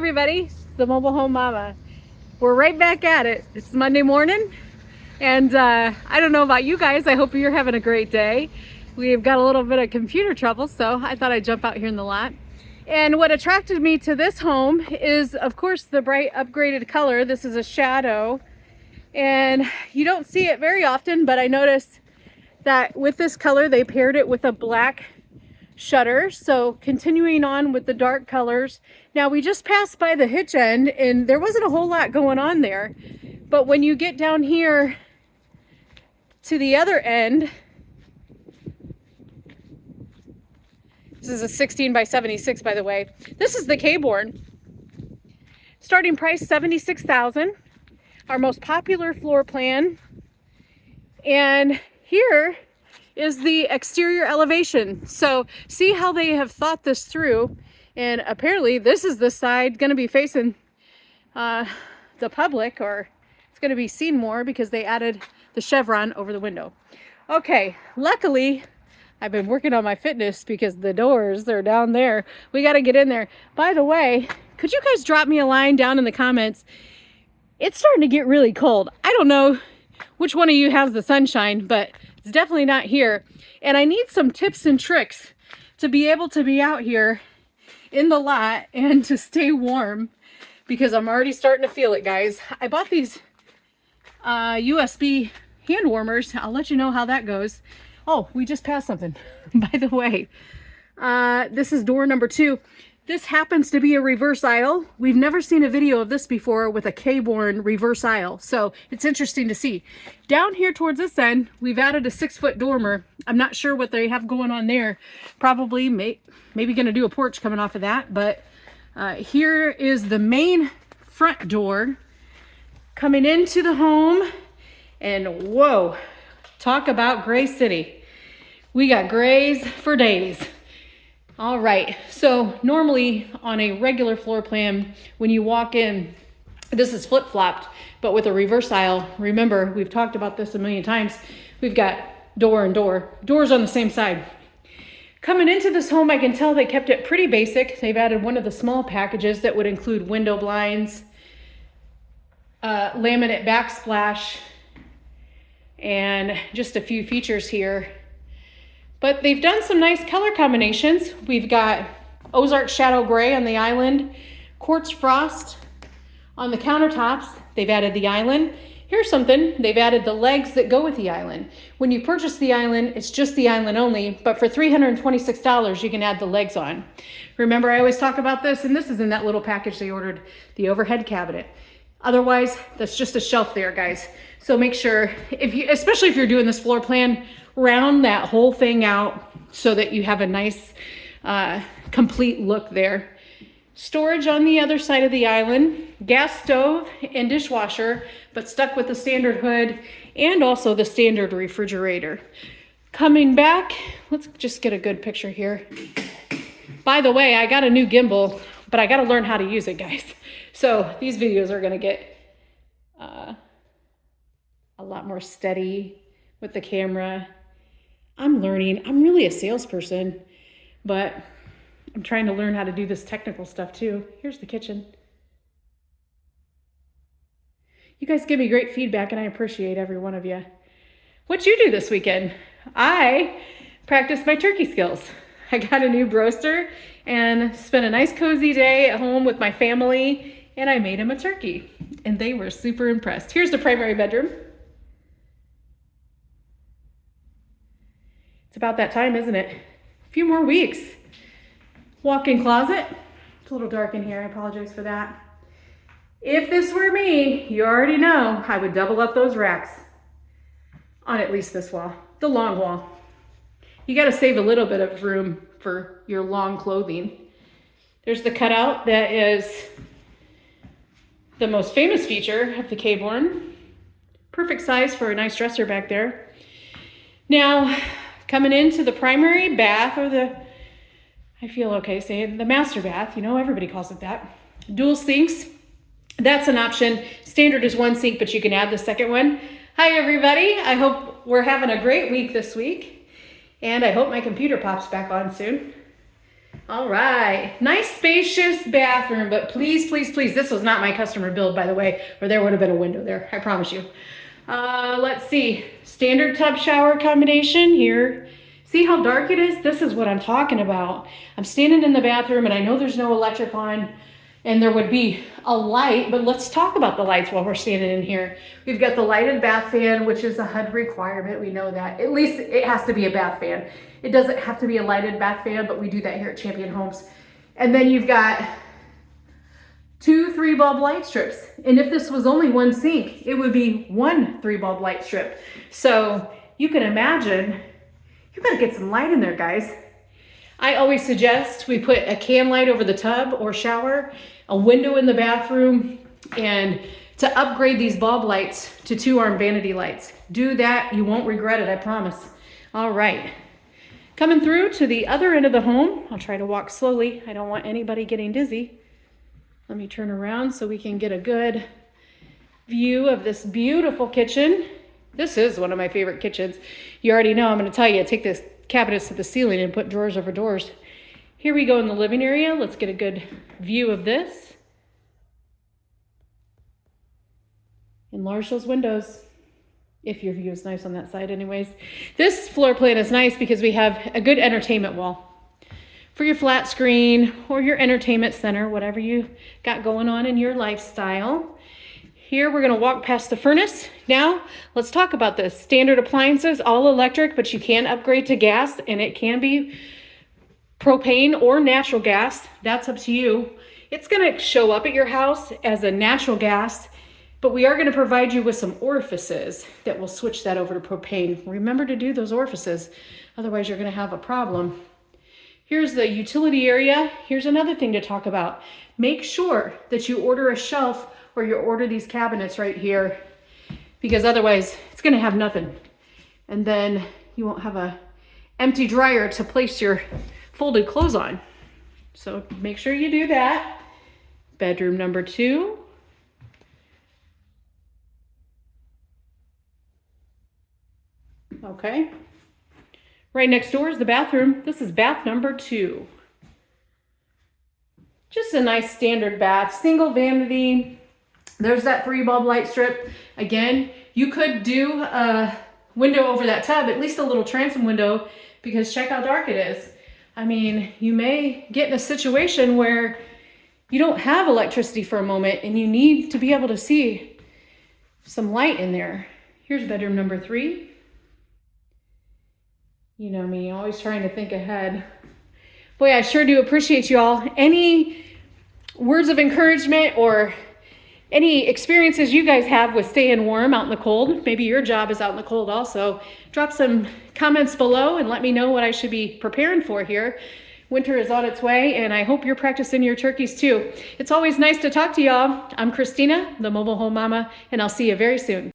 everybody, it's the Mobile Home Mama. We're right back at it. It's Monday morning, and I don't know about you guys, I hope you're having a great day. We've got a little bit of computer trouble, so I thought I'd jump out here in the lot. And what attracted me to this home is, of course, the bright upgraded color. This is a shadow, and you don't see it very often, but I noticed that with this color, they paired it with a black shutter. So continuing on with the dark colors. Now we just passed by the hitch end and there wasn't a whole lot going on there, but when you get down here to the other end, this is a 16 by 76, by the way. This is the Caborn. Starting price $76,000, our most popular floor plan. And here is the exterior elevation. So see how they have thought this through. And apparently this is the side going to be facing the public, or it's going to be seen more because they added the chevron over the window. Okay, luckily I've been working on my fitness because the doors are down there. We got to get in there. By the way, could you guys drop me a line down in the comments? It's starting to get really cold. I don't know which one of you has the sunshine, but it's definitely not here. And I need some tips and tricks to be able to be out here in the lot and to stay warm, because I'm already starting to feel it, guys. I bought these USB hand warmers. I'll let you know how that goes. Oh, we just passed something, by the way. This is door number 2. This happens to be a reverse aisle. We've never seen a video of this before with a Caborn reverse aisle, so it's interesting to see. Down here towards this end, we've added a 6-foot dormer. I'm not sure what they have going on there. Probably maybe going to do a porch coming off of that, but here is the main front door coming into the home. And whoa, talk about Gray City. We got grays for days. All right, so normally on a regular floor plan, when you walk in, this is flip-flopped, but with a reverse aisle, remember, we've talked about this a million times, we've got door and door, doors on the same side. Coming into this home, I can tell they kept it pretty basic. They've added one of the small packages that would include window blinds, laminate backsplash, and just a few features here. But they've done some nice color combinations. We've got Ozark Shadow Gray on the island, Quartz Frost on the countertops. They've added the island. Here's something, they've added the legs that go with the island. When you purchase the island, it's just the island only, but for $326, you can add the legs on. Remember, I always talk about this, and this is in that little package they ordered, the overhead cabinet. Otherwise, that's just a shelf there, guys. So make sure, especially if you're doing this floor plan, round that whole thing out so that you have a nice complete look there. Storage on the other side of the island, gas stove and dishwasher, but stuck with the standard hood and also the standard refrigerator. Coming back, let's just get a good picture here. By the way, I got a new gimbal, but I got to learn how to use it, guys. So these videos are going to get a lot more steady with the camera. I'm learning. I'm really a salesperson, but I'm trying to learn how to do this technical stuff too. Here's the kitchen. You guys give me great feedback and I appreciate every one of you. What'd you do this weekend? I practiced my turkey skills. I got a new broaster and spent a nice cozy day at home with my family, and I made them a turkey and they were super impressed. Here's the primary bedroom. It's about that time, isn't it? A few more weeks. Walk-in closet. It's a little dark in here. I apologize for that. If this were me, you already know I would double up those racks on at least this wall, the long wall. You got to save a little bit of room for your long clothing. There's the cutout that is the most famous feature of the Caborn. Perfect size for a nice dresser back there. Now, coming into the primary bath, or I feel okay saying the master bath, you know, everybody calls it that. Dual sinks, that's an option. Standard is one sink, but you can add the second one. Hi everybody, I hope we're having a great week this week, and I hope my computer pops back on soon. All right, nice spacious bathroom, but please, please, please, this was not my customer build, by the way, or there would have been a window there, I promise you. Let's see, standard tub shower combination here. See how dark it is? This is what I'm talking about. I'm standing in the bathroom and I know there's no electric on and there would be a light, but let's talk about the lights while we're standing in here. We've got the lighted bath fan, which is a HUD requirement. We know that. At least it has to be a bath fan. It doesn't have to be a lighted bath fan, but we do that here at Champion Homes. And then you've got 2 3-bulb light strips. And if this was only one sink, it would be 1 3-bulb light strip. So you can imagine, you better get some light in there, guys. I always suggest we put a can light over the tub or shower, a window in the bathroom, and to upgrade these bulb lights to 2-arm vanity lights. Do that, you won't regret it, I promise. All right, coming through to the other end of the home. I'll try to walk slowly. I don't want anybody getting dizzy. Let me turn around so we can get a good view of this beautiful kitchen. This is one of my favorite kitchens. You already know I'm going to tell you, take this cabinets to the ceiling and put drawers over doors. Here we go in the living area. Let's get a good view of this. Enlarge those windows, if your view is nice on that side anyways. This floor plan is nice because we have a good entertainment wall for your flat screen or your entertainment center, whatever you got going on in your lifestyle. Here we're going to walk past the furnace. Now let's talk about this. Standard appliances, all electric, but you can upgrade to gas, and it can be propane or natural gas. That's up to you. It's going to show up at your house as a natural gas, but we are going to provide you with some orifices that will switch that over to propane. Remember to do those orifices, otherwise you're going to have a problem. Here's the utility area. Here's another thing to talk about. Make sure that you order a shelf or you order these cabinets right here, because otherwise it's going to have nothing. And then you won't have a empty dryer to place your folded clothes on. So make sure you do that. Bedroom number 2. Okay. Right next door is the bathroom. This is bath number 2. Just a nice standard bath, single vanity. There's that 3-bulb light strip. Again, you could do a window over that tub, at least a little transom window, because check how dark it is. I mean, you may get in a situation where you don't have electricity for a moment and you need to be able to see some light in there. Here's bedroom number 3. You know me, always trying to think ahead. Boy, I sure do appreciate you all. Any words of encouragement or any experiences you guys have with staying warm out in the cold, maybe your job is out in the cold also, drop some comments below and let me know what I should be preparing for here. Winter is on its way, and I hope you're practicing your turkeys too. It's always nice to talk to y'all. I'm Christina, the Mobile Home Mama, and I'll see you very soon.